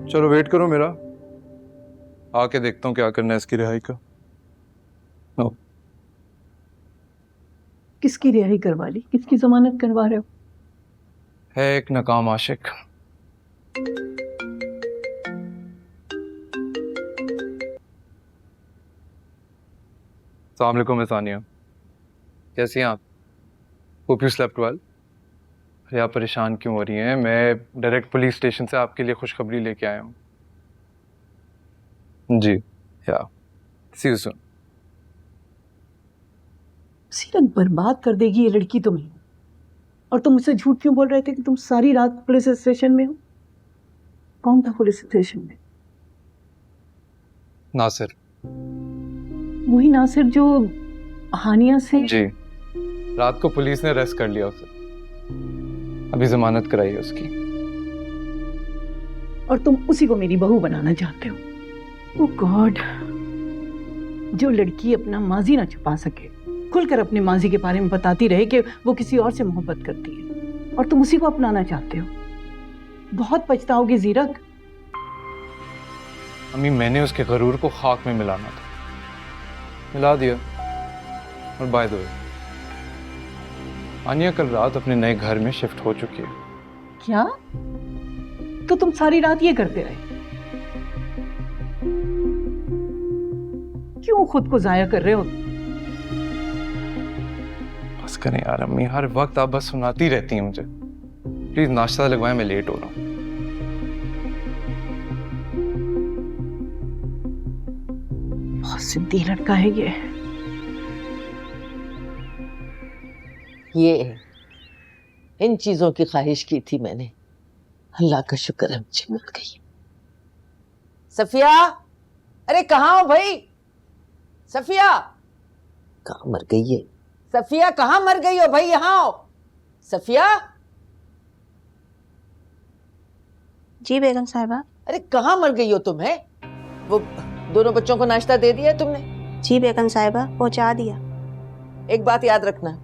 चलो वेट करो मेरा, आके देखता हूँ क्या करना है इसकी रिहाई का। नो। किसकी रिहाई करवा ली? किसकी जमानत करवा रहे हो? है एक नाकाम आशिक। अस्सलाम वालेकुम सानिया, कैसी हैं आप? Hope you slept well. अरे आप परेशान क्यों हो रही हैं? मैं डायरेक्ट पुलिस स्टेशन से आपके लिए खुशखबरी लेके आया हूँ। जी या सी यू सून। सीरत बर्बाद कर देगी ये लड़की तुम्हें। और तुम मुझसे झूठ क्यों बोल रहे थे कि तुम सारी रात पुलिस स्टेशन में हो? कौन था पुलिस स्टेशन में? नासिर। वही नासिर जो हानिया से। जी, रात को पुलिस ने अरेस्ट कर लिया उसे, अभी जमानत कराई है उसकी। और तुम उसी को मेरी बहू बनाना चाहते हो? ओह गॉड, जो लड़की अपना माजी ना छुपा सके, खुलकर अपने माजी के बारे में बताती रहे कि वो किसी और से मोहब्बत करती है, और तुम उसी को अपनाना चाहते हो। बहुत पछताओगे जीरक। अम्मी, मैंने उसके गरूर को खाक में मिलाना था, मिला दिया। और बाय द वे, आनिया कल रात अपने नए घर में शिफ्ट हो चुकी है। क्या? तो तुम सारी रात ये करते रहे? क्यों खुद को जाया कर रहे हो? बस करें यार अम्मी, हर वक्त आप बस सुनाती रहती हैं मुझे। प्लीज नाश्ता लगवाएं, मैं लेट हो रहा हूँ। बहुत जिद्दी लड़का है ये इन चीजों की ख्वाहिश की थी मैंने, अल्लाह का शुक्र है मुझे मिल गई। सफिया, अरे कहाँ हो भाई? सफिया कहाँ मर गई है? सफिया कहाँ मर गई हो भाई? यहाँ आओ सफिया। जी बेगम साहिबा। अरे कहाँ मर गई हो तुम? है वो दोनों बच्चों को नाश्ता दे दिया तुमने? जी बेगम साहिबा, पहुंचा दिया। एक बात याद रखना,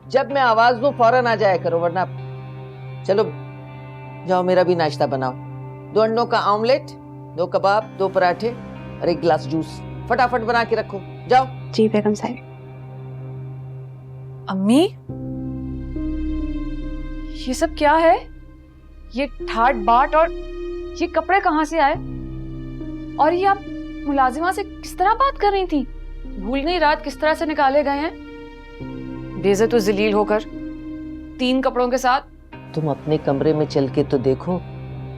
जब मैं आवाज दूं फौरन आ जाया करो, वरना चलो जाओ मेरा भी नाश्ता बनाओ। 2 अंडों का ऑमलेट, 2 कबाब, 2 पराठे और 1 गिलास जूस फटाफट बना के रखो, जाओ। जी बेगम साहिबा। अम्मी, ये सब क्या है? ये ठाट बाट और ये कपड़े कहाँ से आए? और ये आप मुलाजिमा से किस तरह बात कर रही थी? भूल गई रात किस तरह से निकाले गए हैं? बेइज्जत व जलील होकर 3 कपड़ों के साथ। तुम अपने कमरे में चल के तो देखो,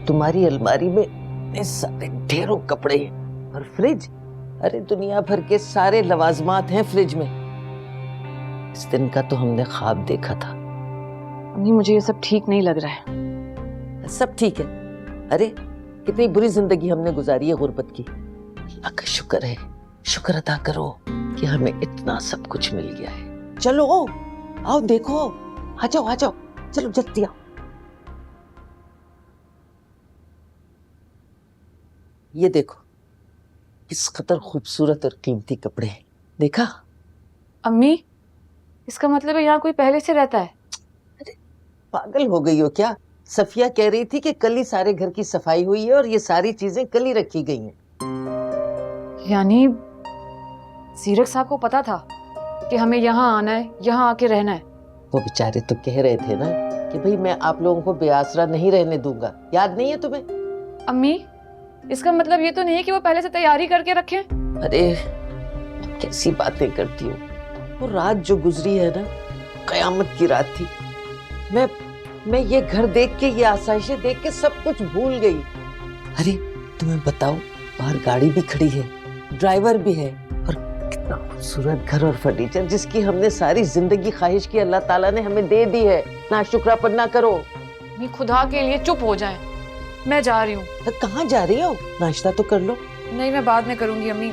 तुम्हारी अलमारी में इतने सारे ढेरों कपड़े हैं और फ्रिज, अरे दुनिया भर के सारे लवाजमात हैं फ्रिज में। इस दिन का तो हमने ख्वाब देखा था। अम्मी, मुझे ये सब ठीक नहीं लग रहा है। सब ठीक है। अरे कितनी बुरी जिंदगी हमने गुजारी है गुर्बत की। अल्लाह का शुक्र है, शुक्र अदा करो कि हमें इतना सब कुछ मिल गया है। चलो आओ देखो, आ जाओ चलो जल्दी आओ। ये देखो किस कदर खूबसूरत और कीमती कपड़े हैं, देखा? अम्मी, इसका मतलब है यहाँ कोई पहले से रहता है? अरे पागल हो गई हो क्या? सफिया कह रही थी कि कल ही सारे घर की सफाई हुई है और ये सारी चीजें कल ही रखी गई हैं। यानी सीरक साहब को पता था कि हमें यहाँ आना है, यहाँ आके रहना है? वो बेचारे तो कह रहे थे ना कि भाई मैं आप लोगों को बेआसरा नहीं रहने दूंगा, याद नहीं है तुम्हें? अम्मी, इसका मतलब ये तो नहीं कि वो पहले से तैयारी करके रखे? अरे कैसी बातें करती हो? वो रात जो गुजरी है ना, कयामत की रात थी। मैं ये घर देख के, ये आसाइशें देख के सब कुछ भूल गई। अरे तुम्हें बताओ, बाहर गाड़ी भी खड़ी है, ड्राइवर भी है, और कितना खूबसूरत घर और फर्नीचर जिसकी हमने सारी जिंदगी ख्वाहिश की, अल्लाह ताला ने हमें दे दी है। ना शुक्रापन ना करो। अम्मी, खुदा के लिए चुप हो जाएं। मैं जा रही हूँ। कहाँ जा रही हो? नाश्ता तो कर लो। नहीं, मैं बाद में करूंगी अम्मी,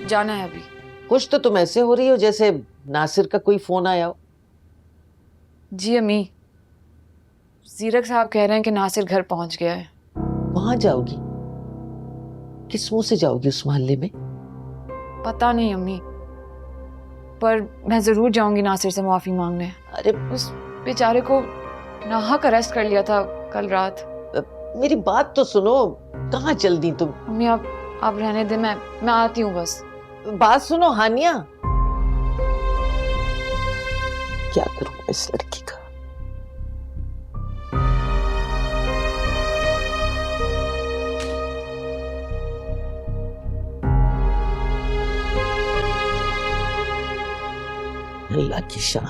जाना है अभी। कुछ तो तुम ऐसे हो रही हो जैसे नासिर का कोई फोन आया हो। जी अम्मी, सीरक साहब कह रहे हैं कि नासिर घर पहुंच गया है। वहां जाओगी? किस मुंह से जाओगी उस मोहल्ले में? पता नहीं अम्मी, पर मैं जरूर जाऊंगी नासिर से माफी मांगने। अरे उस बेचारे को नाहक अरेस्ट कर लिया था कल रात। मेरी बात तो सुनो, कहाँ चल दी तुम? मम्मी आप रहने दे, मैं आती हूँ बस। बात सुनो हानिया, क्या करूं मैं इस लड़की का? अल्लाह की शान।